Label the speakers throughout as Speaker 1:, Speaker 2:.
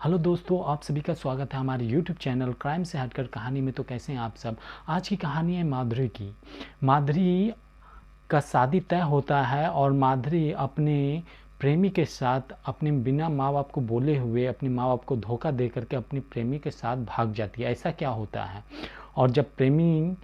Speaker 1: Hello दोस्तों, आप सभी का स्वागत है हमारे यूट्यूब चैनल क्राइम से हटकर कहानी में। तो कैसे हैं आप सब। आज की कहानी है माधुरी की। माधुरी का शादी तय होता है और माधुरी अपने प्रेमी के साथ अपने बिना माँ बाप को बोले हुए अपने माँ बाप को धोखा दे करके अपने प्रेमी के साथ भाग जाती है। ऐसा क्या होता है और जब प्रेमी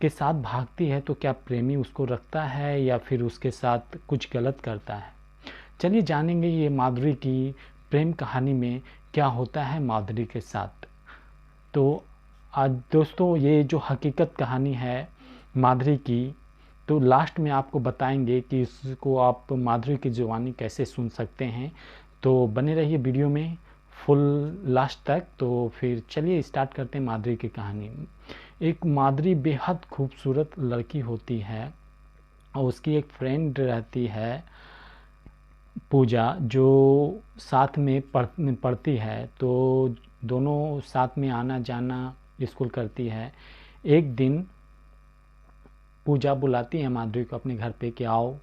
Speaker 1: के साथ भागती है तो क्या प्रेमी उसको रखता है या फिर उसके साथ कुछ गलत करता है। चलिए जानेंगे ये माधुरी की प्रेम कहानी में क्या होता है माधुरी के साथ। तो आज दोस्तों ये जो हकीकत कहानी है माधुरी की, तो लास्ट में आपको बताएंगे कि इसको आप माधुरी की जुबानी कैसे सुन सकते हैं। तो बने रहिए वीडियो में फुल लास्ट तक। तो फिर चलिए स्टार्ट करते हैं माधुरी की कहानी। एक माधुरी बेहद खूबसूरत लड़की होती है और उसकी एक फ्रेंड रहती है पूजा, जो साथ में पढ़ती है। तो दोनों साथ में आना जाना स्कूल करती है। एक दिन पूजा बुलाती है माधुरी को अपने घर पे कि आओ,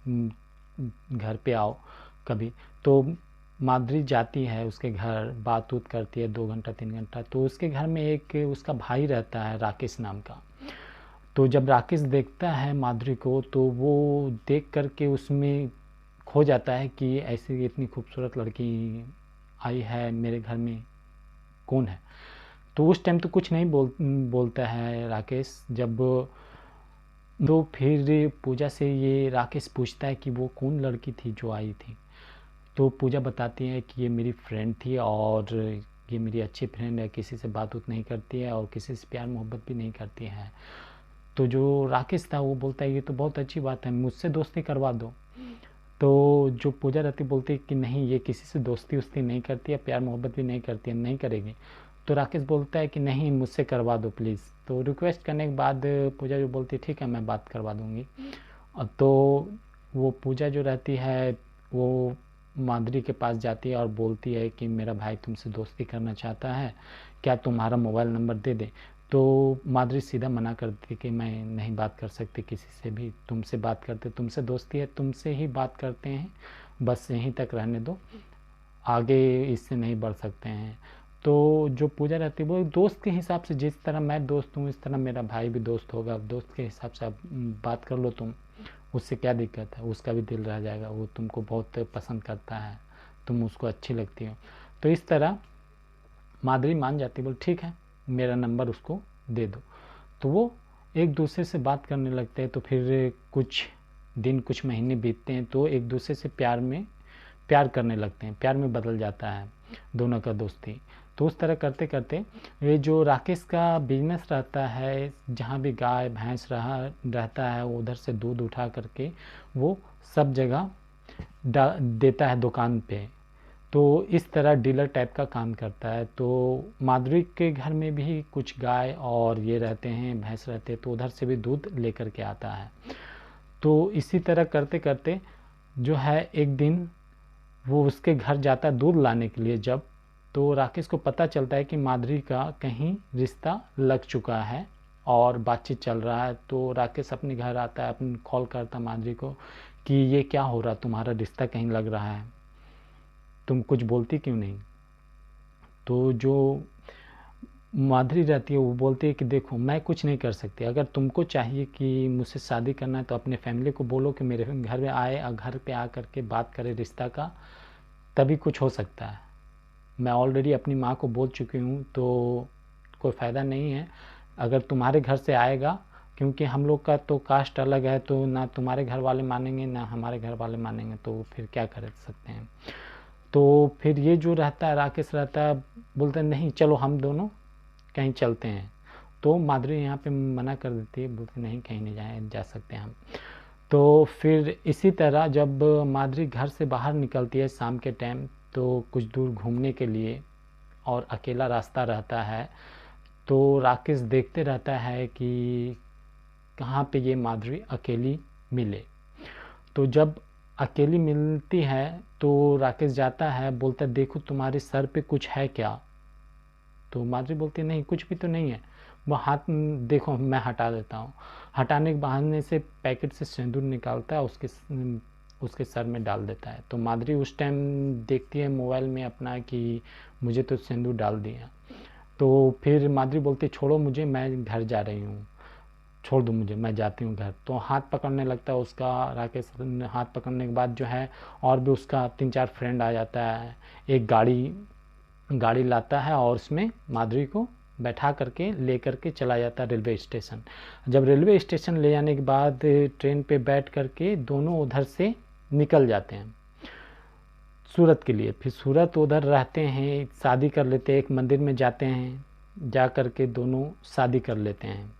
Speaker 1: घर पे आओ कभी। तो माधुरी जाती है उसके घर, बात उत करती है 2 घंटा 3 घंटा। तो उसके घर में एक उसका भाई रहता है राकेश नाम का। तो जब राकेश देखता है माधुरी को तो वो देख करके उसमें खो जाता है कि ऐसी इतनी खूबसूरत लड़की आई है मेरे घर में, कौन है। तो उस टाइम तो कुछ नहीं बोलता है राकेश। जब तो फिर पूजा से ये राकेश पूछता है कि वो कौन लड़की थी जो आई थी। तो पूजा बताती है कि ये मेरी फ्रेंड थी और ये मेरी अच्छी फ्रेंड है, किसी से बात उत नहीं करती है और किसी से प्यार मोहब्बत भी नहीं करती है। तो जो राकेश था वो बोलता है ये तो बहुत अच्छी बात है, मुझसे दोस्ती करवा दो। तो जो पूजा रहती बोलती है कि नहीं, ये किसी से दोस्ती उस्ती नहीं करती है, प्यार मोहब्बत भी नहीं करती है, नहीं करेगी। तो राकेश बोलता है कि नहीं, मुझसे करवा दो प्लीज़। तो रिक्वेस्ट करने के बाद पूजा जो बोलती है ठीक है मैं बात करवा दूँगी। तो वो पूजा जो रहती है वो माधुरी के पास जाती है और बोलती है कि मेरा भाई तुमसे दोस्ती करना चाहता है, क्या तुम्हारा मोबाइल नंबर दे दे। तो माधुरी सीधा मना कर देती कि मैं नहीं बात कर सकती किसी से भी, तुमसे बात करते, तुमसे दोस्ती है तुमसे ही बात करते हैं, बस यहीं तक रहने दो, आगे इससे नहीं बढ़ सकते हैं। तो जो पूजा रहती है वो दोस्त के हिसाब से, जिस तरह मैं दोस्त हूँ इस तरह मेरा भाई भी दोस्त होगा, दोस्त के हिसाब से आप बात कर लो तुम, उससे क्या दिक्कत है, उसका भी दिल रह जाएगा, वो तुमको बहुत पसंद करता है, तुम उसको अच्छी लगती हो। तो इस तरह माधुरी मान जाती, बोल ठीक है मेरा नंबर उसको दे दो। तो वो एक दूसरे से बात करने लगते हैं। तो फिर कुछ दिन कुछ महीने बीतते हैं तो एक दूसरे से प्यार करने लगते हैं, प्यार में बदल जाता है दोनों का दोस्ती। तो उस तरह करते करते ये जो राकेश का बिजनेस रहता है, जहाँ भी गाय भैंस रहता है उधर से दूध उठा करके वो सब जगह देता है दुकान पे। तो इस तरह डीलर टाइप का काम करता है। तो माधुरी के घर में भी कुछ गाय और ये रहते हैं, भैंस रहते हैं, तो उधर से भी दूध लेकर के आता है। तो इसी तरह करते करते जो है एक दिन वो उसके घर जाता है दूध लाने के लिए। जब तो राकेश को पता चलता है कि माधुरी का कहीं रिश्ता लग चुका है और बातचीत चल रहा है। तो राकेश अपने घर आता है, अपने कॉल करता माधुरी को कि ये क्या हो रहा, तुम्हारा रिश्ता कहीं लग रहा है, तुम कुछ बोलती क्यों नहीं। तो जो माधुरी रहती है वो बोलती है कि देखो मैं कुछ नहीं कर सकती, अगर तुमको चाहिए कि मुझसे शादी करना है तो अपने फैमिली को बोलो कि मेरे घर में आए और घर पे आ करके बात करें रिश्ता का, तभी कुछ हो सकता है। मैं ऑलरेडी अपनी माँ को बोल चुकी हूँ तो कोई फ़ायदा नहीं है अगर तुम्हारे घर से आएगा, क्योंकि हम लोग का तो कास्ट अलग है, तो ना तुम्हारे घर वाले मानेंगे ना हमारे घर वाले मानेंगे, तो फिर क्या कर सकते हैं। तो फिर ये जो रहता है राकेश रहता है, बोलते हैं नहीं चलो हम दोनों कहीं चलते हैं। तो माधुरी यहाँ पे मना कर देती है, बोलते नहीं कहीं नहीं जा सकते हम। तो फिर इसी तरह जब माधुरी घर से बाहर निकलती है शाम के टाइम, तो कुछ दूर घूमने के लिए और अकेला रास्ता रहता है, तो राकेश देखते रहता है कि कहाँ पे ये माधुरी अकेली मिले। तो जब अकेली मिलती है तो राकेश जाता है, बोलता है देखो तुम्हारे सर पे कुछ है क्या। तो माधुरी बोलती नहीं कुछ भी तो नहीं है। वो हाथ देखो मैं हटा देता हूँ। हटाने के बहाने से पैकेट से सिंदूर निकालता है, उसके उसके सर में डाल देता है। तो माधुरी उस टाइम देखती है मोबाइल में अपना कि मुझे तो सिंदूर डाल दिया। तो फिर माधुरी बोलती छोड़ो मुझे, मैं घर जा रही हूँ, छोड़ दो मुझे, मैं जाती हूँ घर। तो हाथ पकड़ने लगता है उसका। राकेश हाथ पकड़ने के बाद जो है और भी उसका 3-4 फ्रेंड आ जाता है। एक गाड़ी लाता है और उसमें माधुरी को बैठा करके ले करके चला जाता है रेलवे स्टेशन। जब रेलवे स्टेशन ले जाने के बाद ट्रेन पे बैठ करके दोनों उधर से निकल जाते हैं सूरत के लिए। फिर सूरत उधर रहते हैं, शादी कर लेते हैं, एक मंदिर में जाते हैं, जा कर के दोनों शादी कर लेते हैं।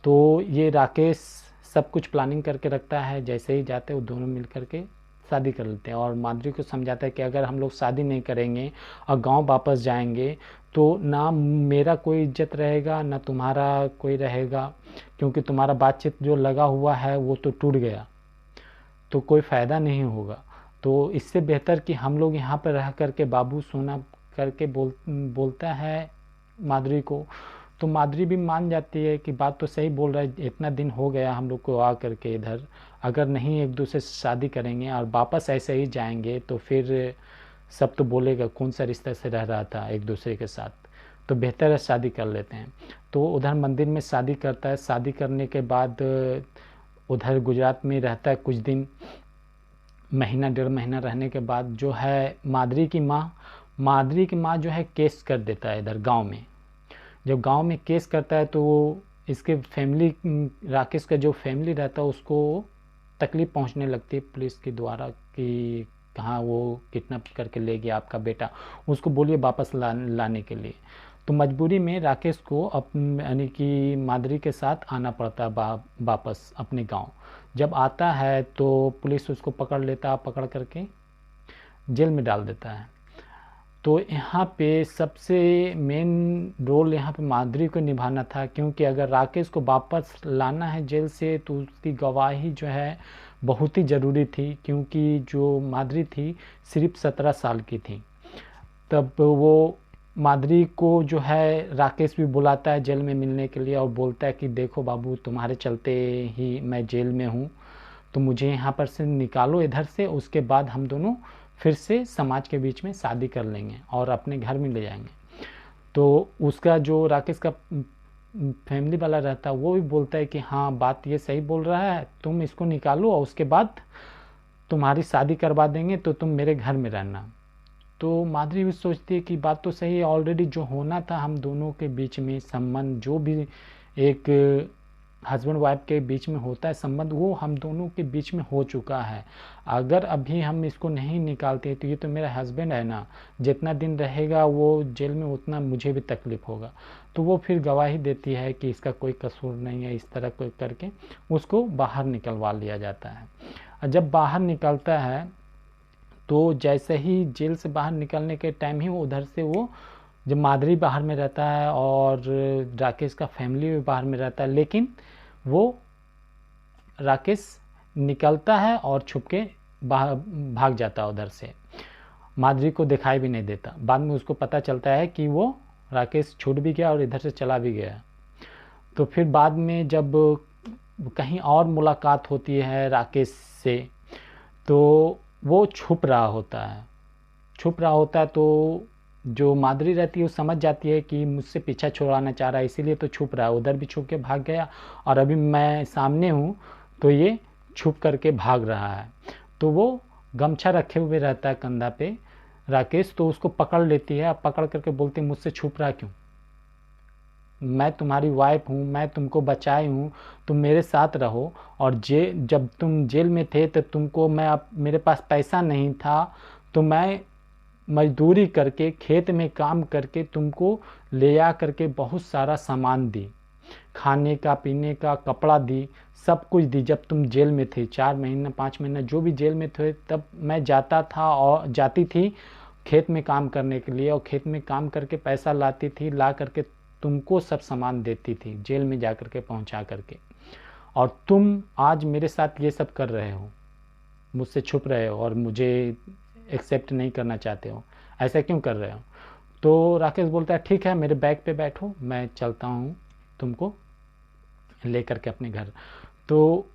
Speaker 1: तो ये राकेश सब कुछ प्लानिंग करके रखता है, जैसे ही जाते हैं वो दोनों मिल करके शादी कर लेते हैं। और माधुरी को समझाता है कि अगर हम लोग शादी नहीं करेंगे और गांव वापस जाएंगे तो ना मेरा कोई इज्जत रहेगा ना तुम्हारा कोई रहेगा, क्योंकि तुम्हारा बातचीत जो लगा हुआ है वो तो टूट गया, तो कोई फ़ायदा नहीं होगा। तो इससे बेहतर कि हम लोग यहाँ पर रह करके बाबू सोना करके बोलता है माधुरी को। तो माधुरी भी मान जाती है कि बात तो सही बोल रहा है, इतना दिन हो गया हम लोग को आ करके इधर, अगर नहीं एक दूसरे से शादी करेंगे और वापस ऐसे ही जाएंगे तो फिर सब तो बोलेगा कौन सा रिश्ते से रह रहा था एक दूसरे के साथ, तो बेहतर है शादी कर लेते हैं। तो उधर मंदिर में शादी करता है। शादी करने के बाद उधर गुजरात में रहता है कुछ दिन, महीना 1.5 महीना रहने के बाद जो है माधुरी की माँ जो है केस कर देता है इधर गांव में। जब गांव में केस करता है तो वो इसके फैमिली, राकेश का जो फैमिली रहता है उसको तकलीफ़ पहुंचने लगती है पुलिस के द्वारा कि कहाँ वो किडनैप करके ले गया आपका बेटा, उसको बोलिए वापस लाने के लिए। तो मजबूरी में राकेश को यानी कि माधुरी के साथ आना पड़ता है वापस अपने गांव। जब आता है तो पुलिस उसको पकड़ लेता है, पकड़ करके जेल में डाल देता है। तो यहाँ पे सबसे मेन रोल यहाँ पे माधुरी को निभाना था, क्योंकि अगर राकेश को वापस लाना है जेल से तो उसकी गवाही जो है बहुत ही ज़रूरी थी, क्योंकि जो माधुरी थी सिर्फ 17 साल की थी। तब वो माधुरी को जो है राकेश भी बुलाता है जेल में मिलने के लिए और बोलता है कि देखो बाबू, तुम्हारे चलते ही मैं जेल में हूँ, तो मुझे यहाँ पर से निकालो इधर से, उसके बाद हम दोनों फिर से समाज के बीच में शादी कर लेंगे और अपने घर में ले जाएंगे। तो उसका जो राकेश का फैमिली वाला रहता है वो भी बोलता है कि हाँ बात ये सही बोल रहा है, तुम इसको निकालो और उसके बाद तुम्हारी शादी करवा देंगे, तो तुम मेरे घर में रहना। तो माधुरी भी सोचती है कि बात तो सही है, ऑलरेडी जो होना था हम दोनों के बीच में संबंध, जो भी एक हस्बैंड वाइफ के बीच में होता है संबंध, वो हम दोनों के बीच में हो चुका है। अगर अभी हम इसको नहीं निकालते तो ये तो मेरा हस्बैंड है ना, जितना दिन रहेगा वो जेल में उतना मुझे भी तकलीफ़ होगा। तो वो फिर गवाही देती है कि इसका कोई कसूर नहीं है, इस तरह कोई करके उसको बाहर निकलवा लिया जाता है। जब बाहर निकलता है तो जैसे ही जेल से बाहर निकलने के टाइम ही वो उधर से वो, जब माधुरी बाहर में रहता है और राकेश का फैमिली भी बाहर में रहता है, लेकिन वो राकेश निकलता है और छुप के भाग जाता है उधर से, माधुरी को दिखाई भी नहीं देता। बाद में उसको पता चलता है कि वो राकेश छूट भी गया और इधर से चला भी गया। तो फिर बाद में जब कहीं और मुलाकात होती है राकेश से तो वो छुप रहा होता है। तो जो माधुरी रहती है वो समझ जाती है कि मुझसे पीछा छुड़ाना चाह रहा है, इसीलिए तो छुप रहा है, उधर भी छुप के भाग गया और अभी मैं सामने हूँ तो ये छुप करके भाग रहा है। तो वो गमछा रखे हुए रहता है कंधा पे राकेश, तो उसको पकड़ लेती है, पकड़ करके बोलती है मुझसे छुप रहा क्यों, मैं तुम्हारी वाइफ हूँ, मैं तुमको बचाई हूँ, तुम मेरे साथ रहो। और जब तुम जेल में थे तो तुमको मेरे पास पैसा नहीं था, तो मैं मजदूरी करके खेत में काम करके तुमको ले आ करके बहुत सारा सामान दी, खाने का पीने का कपड़ा दी, सब कुछ दी। जब तुम जेल में थे 4 महीना 5 महीना जो भी जेल में थे, तब मैं जाती थी खेत में काम करने के लिए, और खेत में काम करके पैसा लाती थी, ला करके तुमको सब सामान देती थी जेल में जा करके पहुंचा करके। और तुम आज मेरे साथ ये सब कर रहे हो, मुझसे छुप रहे हो और मुझे एक्सेप्ट नहीं करना चाहते हो, ऐसा क्यों कर रहे हो। तो राकेश बोलता है ठीक है मेरे बैग पे बैठो, मैं चलता हूँ तुमको ले करके अपने घर। तो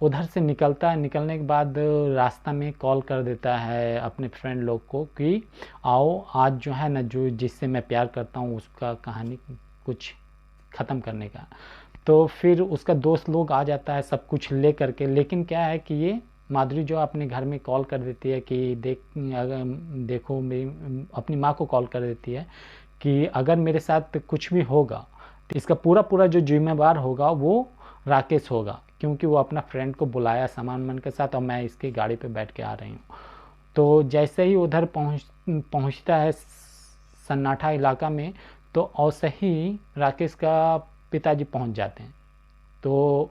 Speaker 1: उधर से निकलता है, निकलने के बाद रास्ता में कॉल कर देता है अपने फ्रेंड लोग को कि आओ आज जो है ना, जो जिससे मैं प्यार करता हूँ उसका कहानी कुछ ख़त्म करने का। तो फिर उसका दोस्त लोग आ जाता है सब कुछ ले करके। लेकिन क्या है कि ये माधुरी जो अपने घर में कॉल कर देती है कि देखो मेरी, अपनी माँ को कॉल कर देती है कि अगर मेरे साथ कुछ भी होगा तो इसका पूरा पूरा जो जिम्मेवार होगा वो राकेश होगा, क्योंकि वो अपना फ्रेंड को बुलाया सामान मन के साथ और मैं इसकी गाड़ी पे बैठ के आ रही हूँ। तो जैसे ही उधर पहुँचता है सन्नाटा इलाका में, तो औसे ही राकेश का पिताजी पहुँच जाते हैं। तो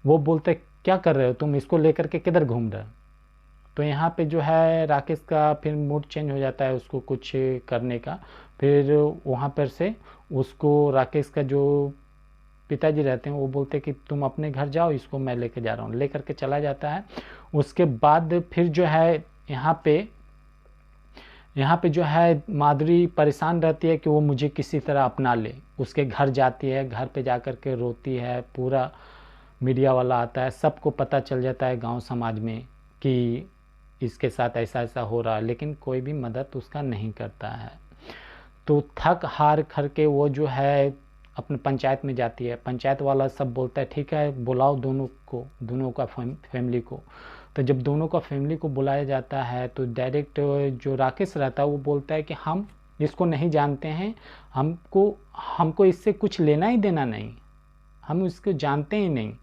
Speaker 1: वो बोलते क्या कर रहे हो तुम, इसको लेकर के किधर घूम रहे हो। तो यहाँ पे जो है राकेश का फिर मूड चेंज हो जाता है उसको कुछ करने का। फिर वहाँ पर से उसको राकेश का जो पिताजी रहते हैं वो बोलते कि तुम अपने घर जाओ, इसको मैं लेके जा रहा हूँ, लेकर के चला जाता है। उसके बाद फिर जो है यहाँ पे जो है माधुरी परेशान रहती है कि वो मुझे किसी तरह अपना ले। उसके घर जाती है, घर पे जा कर के रोती है, पूरा मीडिया वाला आता है, सबको पता चल जाता है गांव समाज में कि इसके साथ ऐसा ऐसा हो रहा है, लेकिन कोई भी मदद उसका नहीं करता है। तो थक हार करके वो जो है अपने पंचायत में जाती है। पंचायत वाला सब बोलता है ठीक है बुलाओ दोनों का फैमिली को। तो जब दोनों का फैमिली को बुलाया जाता है तो डायरेक्ट जो राकेश रहता है वो बोलता है कि हम इसको नहीं जानते हैं, हमको इससे कुछ लेना ही देना नहीं, हम इसको जानते ही नहीं,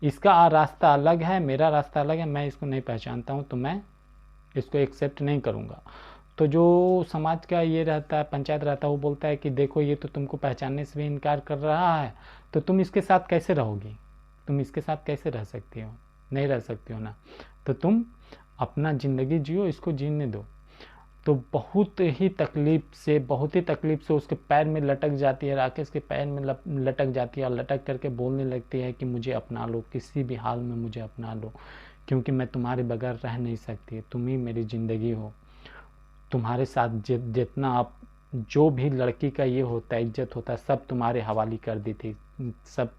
Speaker 1: इसका रास्ता अलग है, मेरा रास्ता अलग है, मैं इसको नहीं पहचानता हूँ, तो मैं इसको एक्सेप्ट नहीं करूँगा। तो जो समाज का ये रहता है, पंचायत रहता है, वो बोलता है कि देखो ये तो तुमको पहचानने से भी इनकार कर रहा है, तो तुम इसके साथ कैसे रहोगी, तुम इसके साथ कैसे रह सकती हो, नहीं रह सकती हो ना, तो तुम अपना ज़िंदगी जियो, इसको जीने दो। तो बहुत ही तकलीफ़ से उसके पैर में लटक जाती है, राकेश के पैर में लटक जाती है और लटक करके बोलने लगती है कि मुझे अपना लो, किसी भी हाल में मुझे अपना लो, क्योंकि मैं तुम्हारे बगैर रह नहीं सकती, तुम ही मेरी ज़िंदगी हो। तुम्हारे साथ जितना आप जो भी लड़की का ये होता है, इज्जत होता है, सब तुम्हारे हवाले कर दी थी, सब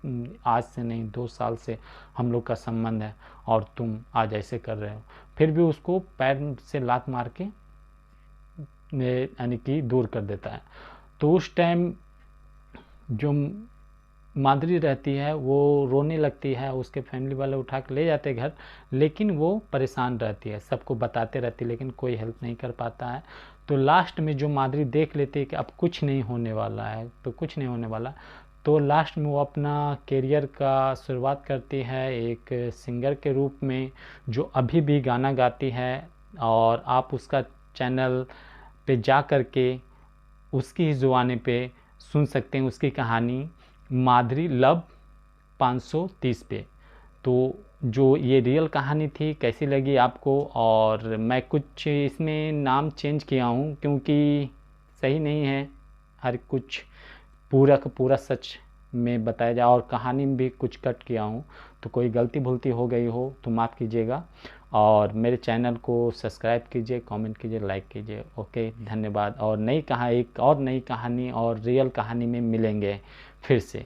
Speaker 1: आज से नहीं 2 साल से हम लोग का संबंध है और तुम आज ऐसे कर रहे हो। फिर भी उसको पैर से लात मार के यानी कि दूर कर देता है। तो उस टाइम जो माधुरी रहती है वो रोने लगती है, उसके फैमिली वाले उठा के ले जाते घर, लेकिन वो परेशान रहती है, सबको बताते रहती है, लेकिन कोई हेल्प नहीं कर पाता है। तो लास्ट में जो माधुरी देख लेती है कि अब कुछ नहीं होने वाला है, तो कुछ नहीं होने वाला, तो लास्ट में वो अपना करियर का शुरुआत करती है एक सिंगर के रूप में, जो अभी भी गाना गाती है। और आप उसका चैनल पे जा कर के उसकी ही ज़ुबानी पे सुन सकते हैं उसकी कहानी, माधुरी लव 530 पे। तो जो ये रियल कहानी थी कैसी लगी आपको, और मैं कुछ इसमें नाम चेंज किया हूँ क्योंकि सही नहीं है हर कुछ पूरा का पूरा सच में बताया जाए, और कहानी में भी कुछ कट किया हूँ, तो कोई गलती भुलती हो गई हो तो माफ़ कीजिएगा। और मेरे चैनल को सब्सक्राइब कीजिए, कमेंट कीजिए, लाइक कीजिए। ओके, धन्यवाद। और एक और नई कहानी और रियल कहानी में मिलेंगे फिर से।